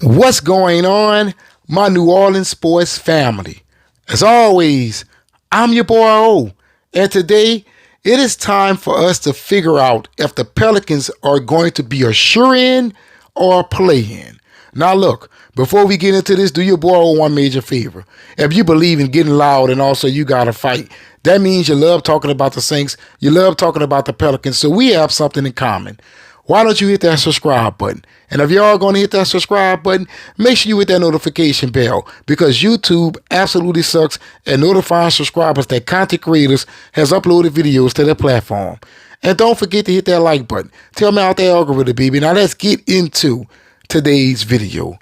What's going on, my New Orleans sports family? As always, I'm your boy O, and today it is time for us to figure out if the Pelicans are going to be a sure-in or a play-in. Now look, before we get into this, do your boy O one major favor. If you believe in getting loud and also you got to fight, that means you love talking about the Saints, you love talking about the Pelicans, so we have something in common. Why don't you hit that subscribe button? And if y'all going to hit that subscribe button, make sure you hit that notification bell, because YouTube absolutely sucks at notifying subscribers that content creators has uploaded videos to their platform. And don't forget to hit that like button. Tell me out the algorithm, baby. Now let's get into today's video.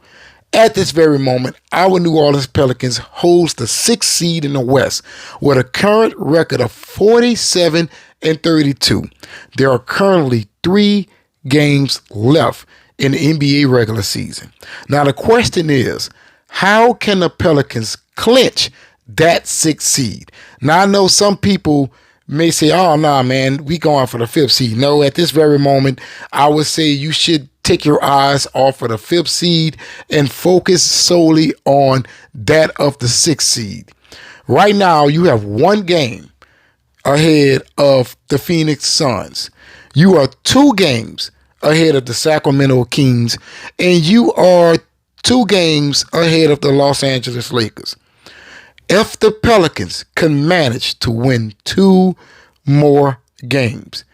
At this very moment, our New Orleans Pelicans holds the 6th seed in the West with a current record of 47-32. There are currently 3 games left in the NBA regular season. Now the question is, how can the Pelicans clinch that 6th seed? Now I know some people may say, oh nah man, we going for the 5th seed. No, at this very moment, I would say you should take your eyes off of the 5th seed and focus solely on that of the 6th seed. Right now, you have 1 game ahead of the Phoenix Suns. You are 2 games ahead of the Sacramento Kings, and you are 2 games ahead of the Los Angeles Lakers. If the Pelicans can manage to win 2 more games,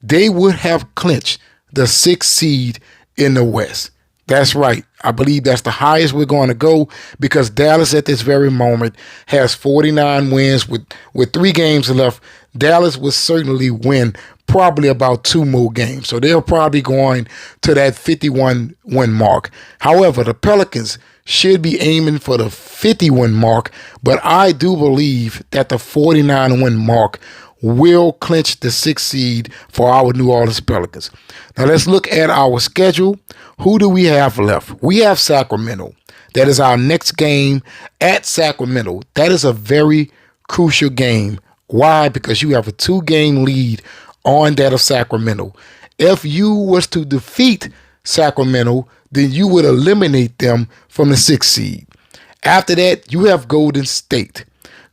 they would have clinched the 6th seed in the West. That's right. I believe that's the highest we're going to go, because Dallas at this very moment has 49 wins with 3 games left. Dallas will certainly win probably about 2 more games. So they're probably going to that 51 win mark. However, the Pelicans should be aiming for the 51 mark, but I do believe that the 49 win mark will clinch the 6th seed for our New Orleans Pelicans. Now let's look at our schedule. Who do we have left? We have Sacramento. That is our next game at Sacramento. That is a very crucial game. Why? Because you have a 2-game lead on that of Sacramento. If you was to defeat Sacramento, then you would eliminate them from the 6th seed. After that, you have Golden State.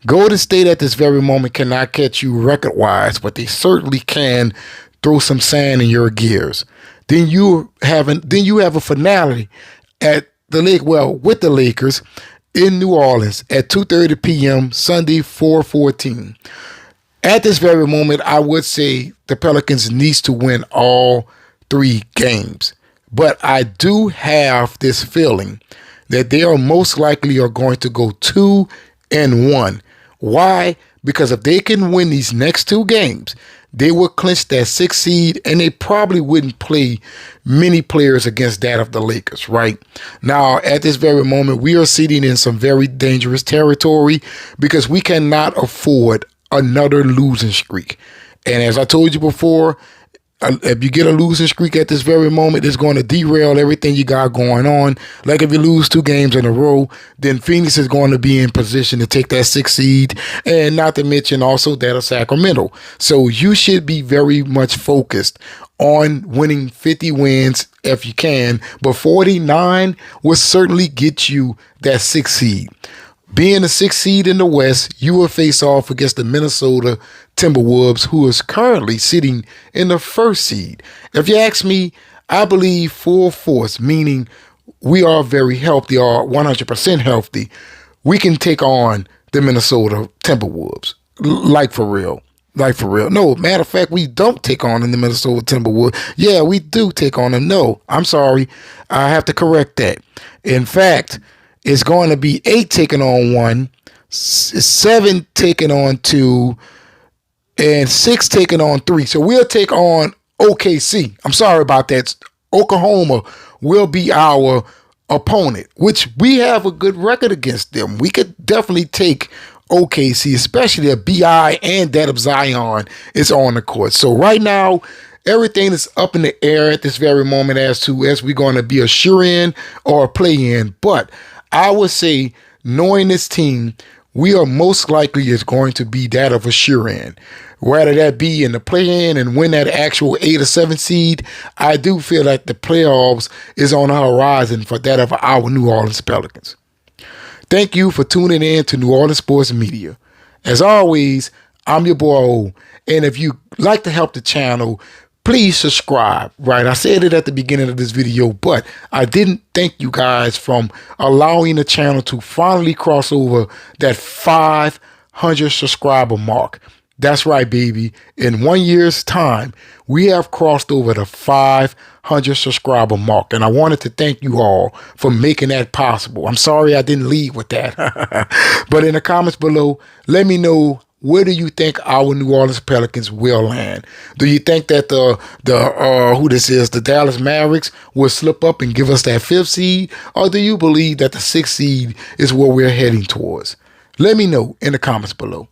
Golden State at this very moment cannot catch you record-wise, but they certainly can throw some sand in your gears. Then you have a finale at the lake, with the Lakers in New Orleans at 2:30 p.m. Sunday, 4/14. At this very moment, I would say the Pelicans needs to win all 3 games. But I do have this feeling that they are most likely are going to go 2-1. Why? Because if they can win these next 2 games, they will clinch that 6th seed, and they probably wouldn't play many players against that of the Lakers, right? Now, at this very moment, we are sitting in some very dangerous territory, because we cannot afford another losing streak. And as I told you before, if you get a losing streak at this very moment, it's going to derail everything you got going on. Like if you lose 2 games in a row, then Phoenix is going to be in position to take that 6th seed, and not to mention also that of Sacramento. So you should be very much focused on winning 50 wins if you can, but 49 will certainly get you that 6th seed. Being the 6th seed in the West, you will face off against the Minnesota Timberwolves, who is currently sitting in the 1st seed. If you ask me, I believe full force, meaning we are very healthy, or 100% healthy, we can take on the Minnesota Timberwolves. Like for real. No, matter of fact, we don't take on the Minnesota Timberwolves. Yeah, we do take on them. No, I'm sorry. I have to correct that. In fact, it's going to be 8 taking on 1, 7 taking on 2, and 6 taking on 3. So we'll take on OKC. I'm sorry about that. Oklahoma will be our opponent, which we have a good record against them. We could definitely take OKC, especially if BI and that of Zion is on the court. So right now, everything is up in the air at this very moment as to as we're going to be a sure-in or a play-in. But I would say, knowing this team, we are most likely is going to be that of a sure-in. Whether that be in the play-in and win that actual 8 or 7 seed, I do feel like the playoffs is on the horizon for that of our New Orleans Pelicans. Thank you for tuning in to New Orleans Sports Media. As always, I'm your boy O, and if you like to help the channel, please subscribe, right? I said it at the beginning of this video, but I didn't thank you guys from allowing the channel to finally cross over that 500 subscriber mark. That's right, baby. In 1 year's time, we have crossed over the 500 subscriber mark, and I wanted to thank you all for making that possible. I'm sorry I didn't lead with that. But in the comments below, let me know, where do you think our New Orleans Pelicans will land? Do you think that the Dallas Mavericks will slip up and give us that 5th seed? Or do you believe that the 6th seed is where we're heading towards? Let me know in the comments below.